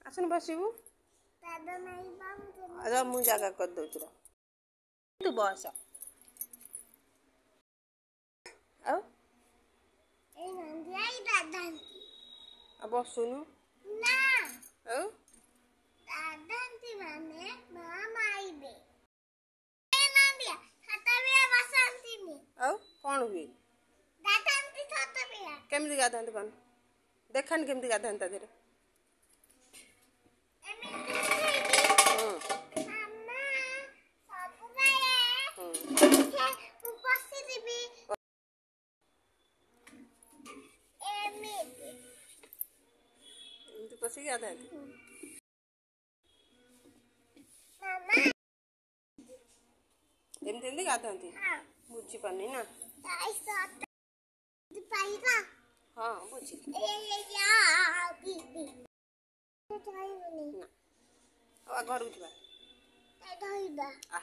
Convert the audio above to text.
आसन बसबू मु जगह कर दउछु रा तू बस आ बसुनु ना आ दादांती माने मामा आइबे ए नंदिया छाता बिया बसंती नी आ कोन हुई दादांती छाता बिया केमति गाधंत कोन देखन केमति गाधंत धरे मामा सब गए के उपस्थित भी एमिति तू पसी गाधंत मामा एमति गाधंती हां बुझी पानी ना ताई साथ पाईगा हां बुझी ए या बीबी तो ताई बनी ना अब घर उठवा ताई धइबा आ